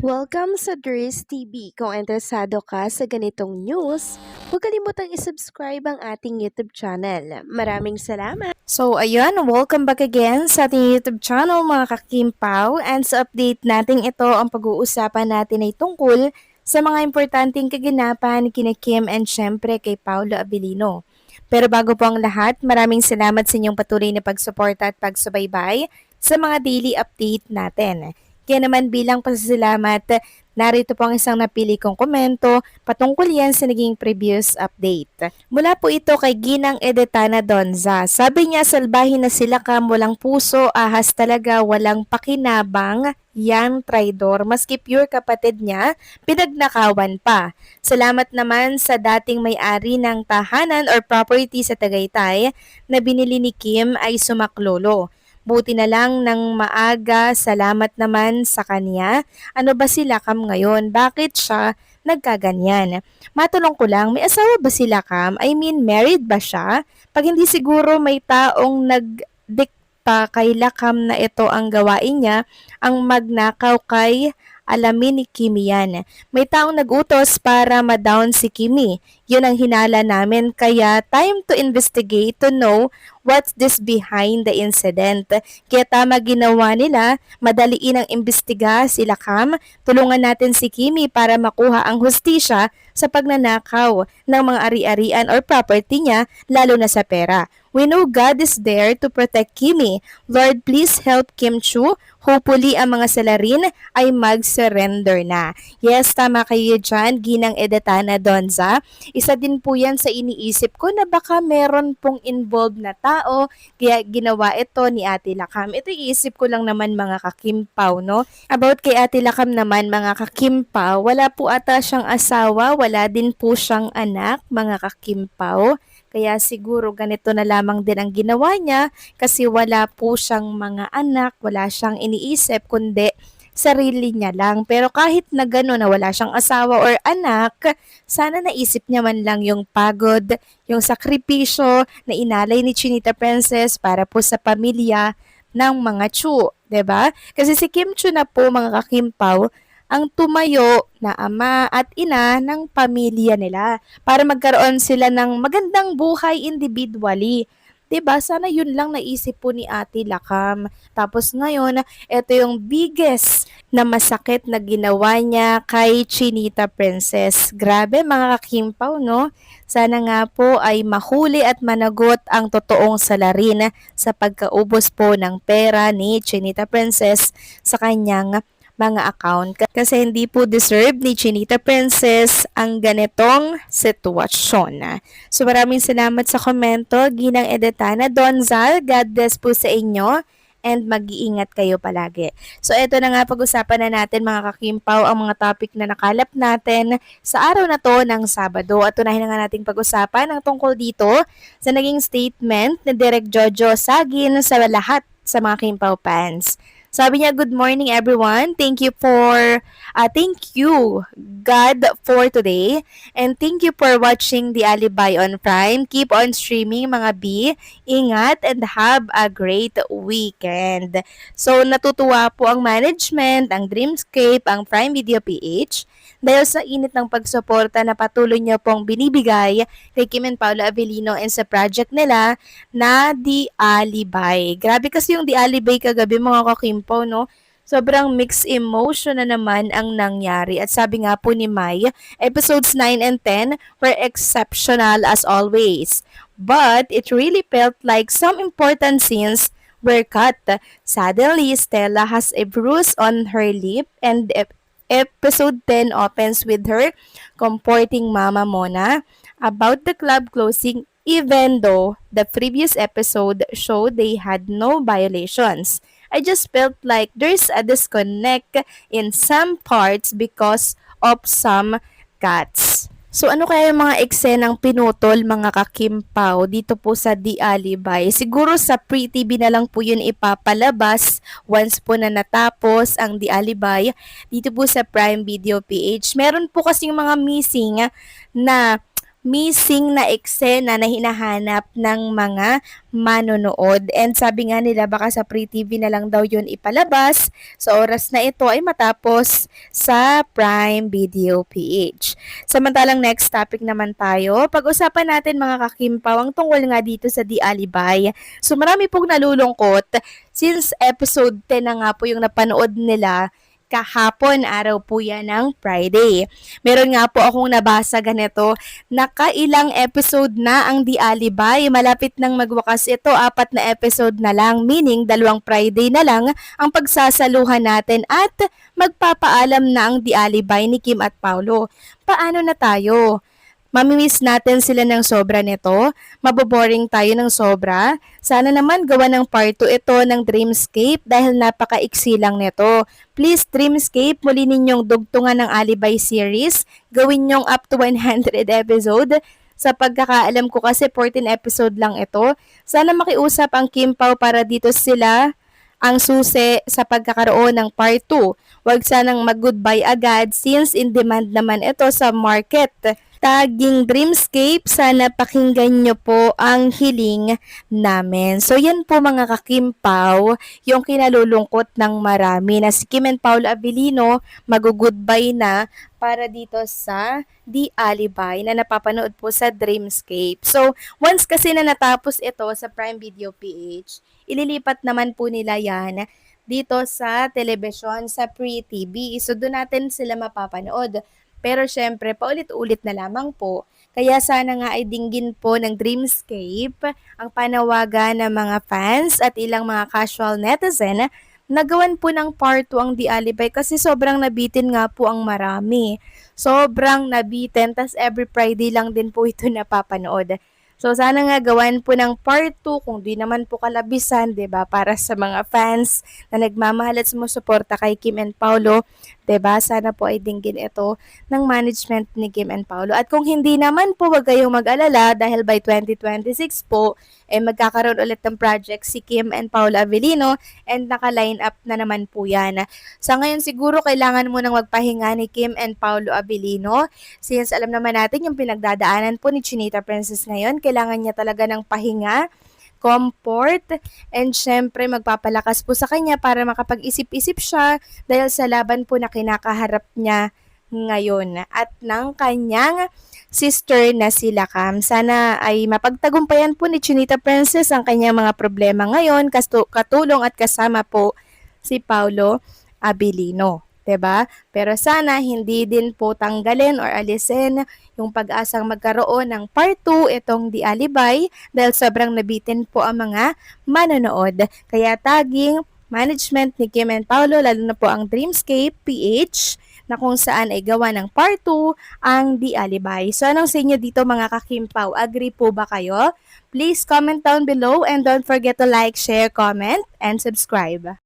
Welcome sa Dries TV. Kung interesado ka sa ganitong news, huwag kalimutang isubscribe ang ating YouTube channel. Maraming salamat! So ayun, welcome back again sa ating YouTube channel mga kakimpaw, and sa update natin ito ang pag-uusapan natin ay tungkol sa mga importanteng kaganapan kina Kim and syempre kay Paolo Abilino. Pero bago po ang lahat, maraming salamat sa inyong patuloy na pagsuporta at pagsubaybay sa mga daily update natin. Kaya naman bilang pasasalamat, narito po ang isang napili kong komento patungkol yan sa naging previous update. Mula po ito kay Ginang Edetana Donza. Sabi niya, salbahin na sila kam, walang puso, ahas talaga, walang pakinabang, yang traidor. Maski pure kapatid niya, pinagnakawan pa. Salamat naman sa dating may-ari ng tahanan or property sa Tagaytay na binili ni Kim ay sumaklolo. Buti na lang ng maaga, salamat naman sa kanya. Ano ba sila kam ngayon? Bakit siya nagkaganyan? Matulong ko lang, may asawa ba sila kam? I mean, married ba siya? Pag hindi siguro may taong nagdikta kay Lakam na ito ang gawain niya, ang magnakaw kay alamin ni Kimi yan. May taong nagutos para ma-down si Kimi. Yun ang hinala namin, kaya time to investigate to know what's this behind the incident. Kaya tama ginawa nila, madaliin ang imbestiga sila Kam, tulungan natin si Kimi para makuha ang hustisya sa pagnanakaw ng mga ari-arian or property niya, lalo na sa pera. We know God is there to protect Kimi. Lord, please help Kim Chu. Hopefully, ang mga salarin ay mag-surrender na. Yes, tama kayo dyan, Ginang Edetana Donza. Isa din po yan sa iniisip ko na baka meron pong involved na tao, kaya ginawa ito ni Ate Lakam. Ito iisip ko lang naman mga kakimpaw, no? About kay Ate Lakam naman mga kakimpaw, wala po ata siyang asawa, wala din po siyang anak, mga kakimpaw. Kaya siguro ganito na lamang din ang ginawa niya kasi wala po siyang mga anak, wala siyang iniisip kundi sarili niya lang. Pero kahit na gano'n na wala siyang asawa or anak, sana naisip niya man lang yung pagod, yung sakripisyo na inalay ni Chinita Princess para po sa pamilya ng mga Chu, 'di ba? Kasi si Kim Chu na po mga kakimpaw ang tumayo na ama at ina ng pamilya nila para magkaroon sila ng magandang buhay individually. 'Di ba? Sana yun lang naisip po ni Ate Lakam. Tapos ngayon, ito yung biggest na masakit na ginawa niya kay Chinita Princess. Grabe mga kakimpaw, no? Sana nga po ay mahuli at managot ang totoong salarin sa pagkaubos po ng pera ni Chinita Princess sa kanyang mga account kasi hindi po deserve ni Chinita Princess ang ganitong sitwasyon. So maraming salamat sa komento, Ginang Edetana Donzal. God bless po sa inyo and mag-iingat kayo palagi. So ito na nga, pag-usapan na natin mga kakimpaw ang mga topic na nakalap natin sa araw na to ng Sabado. At unahin na nga nating pag-usapan ang tungkol dito sa naging statement ni Direk Jojo Sagin sa lahat sa mga Kimpaw fans. Sabi niya, good morning everyone. Thank you God for today. And thank you for watching The Alibi on Prime. Keep on streaming mga B. Ingat and have a great weekend. So natutuwa po ang management, ang Dreamscape, ang Prime Video PH dahil sa init ng pagsuporta na patuloy niyo pong binibigay kay Kim and Paolo Abilino and sa project nila na The Alibi. Grabe kasi yung The Alibi kagabi mga kakimpo, no? Sobrang mixed emotion na naman ang nangyari. At sabi nga po ni Mai, episodes 9 and 10 were exceptional as always. But it really felt like some important scenes were cut. Suddenly, Stella has a bruise on her lip and episode 10 opens with her comforting Mama Mona about the club closing even though the previous episode showed they had no violations. I just felt like there's a disconnect in some parts because of some cuts. So ano kaya yung mga eksenang pinutol mga kakimpaw dito po sa The Alibi? Siguro sa Pre-TV na lang po yun ipapalabas once po na natapos ang The Alibi dito po sa Prime Video PH. Meron po kasi yung mga missing na missing na eksena na hinahanap ng mga manonood. And sabi nga nila baka sa Free TV na lang daw yun ipalabas sa oras na ito ay matapos sa Prime Video PH. Samantalang next topic naman tayo, pag-usapan natin mga kakimpaw ang tungkol nga dito sa Di Alibay. So marami pong nalulungkot since episode 10 na nga po yung napanood nila kahapon, araw po yan ng Friday. Meron nga po akong nabasa ganito, nakailang episode na ang Di Alibay, malapit nang magwakas ito, 4 na episode na lang, meaning 2 Friday na lang ang pagsasaluhan natin at magpapaalam na ang Di Alibay ni Kim at Paulo. Paano na tayo? Mamimiss natin sila ng sobra nito, maboboring tayo ng sobra. Sana naman gawa ng part 2 ito ng Dreamscape dahil napakaiksi lang nito. Please Dreamscape, muli ninyong dugtungan ng Alibay series, gawin nyong up to 100 episode. Sa pagkakaalam ko kasi 14 episode lang ito. Sana makiusap ang Kim Pao para dito sila ang susi sa pagkakaroon ng part 2. Huwag sanang mag-goodbye agad since in demand naman ito sa market. Taging Dreamscape, sana pakinggan nyo po ang hiling namin. So yan po mga kakimpaw, yung kinalulungkot ng marami na si Kim and Paul Abilino mag-goodbye na para dito sa Di Alibay na napapanood po sa Dreamscape. So once kasi na natapos ito sa Prime Video PH, ililipat naman po nila yan dito sa telebisyon, sa Free TV. So doon natin sila mapapanood. Pero syempre, paulit-ulit na lamang po. Kaya sana nga ay dinggin po ng Dreamscape ang panawagan ng mga fans at ilang mga casual netizen na gawan po ng part 2 ang Di Alibay kasi sobrang nabitin nga po ang marami. Sobrang nabitin, tas every Friday lang din po ito napapanood. So sana nga gawan po ng part 2 kung di naman po kalabisan, 'di ba? Para sa mga fans na nagmamahal at sumusuporta kay Kim and Paulo, 'di ba? Sana po ay dinggin ito ng management ni Kim and Paulo. At kung hindi naman po, wag kayong mag-alala dahil by 2026 po magkakaroon ulit ng project si Kim and Paulo Avellino and naka-line up na naman po 'yan. Sa ngayon siguro kailangan mo nang magpahinga ni Kim and Paulo Avellino since alam naman natin yung pinagdadaanan po ni Chinita Princess ngayon. Kailangan niya talaga ng pahinga, comfort, and syempre magpapalakas po sa kanya para makapag-isip-isip siya dahil sa laban po na kinakaharap niya ngayon at ng kanyang sister na si Lakam. Sana ay mapagtagumpayan po ni Chinita Princess ang kanyang mga problema ngayon, katulong at kasama po si Paulo Abilino. 'Di ba? Pero sana hindi din po tanggalin or alisin yung pag-asang magkaroon ng part 2 itong Di Alibay dahil sobrang nabitin po ang mga manonood. Kaya taging management ni Kim and Paulo, lalo na po ang Dreamscape PH na kung saan ay gawa ng part 2 ang Di Alibay. So anong sa inyo dito mga kakimpaw? Agree po ba kayo? Please comment down below and don't forget to like, share, comment, and subscribe.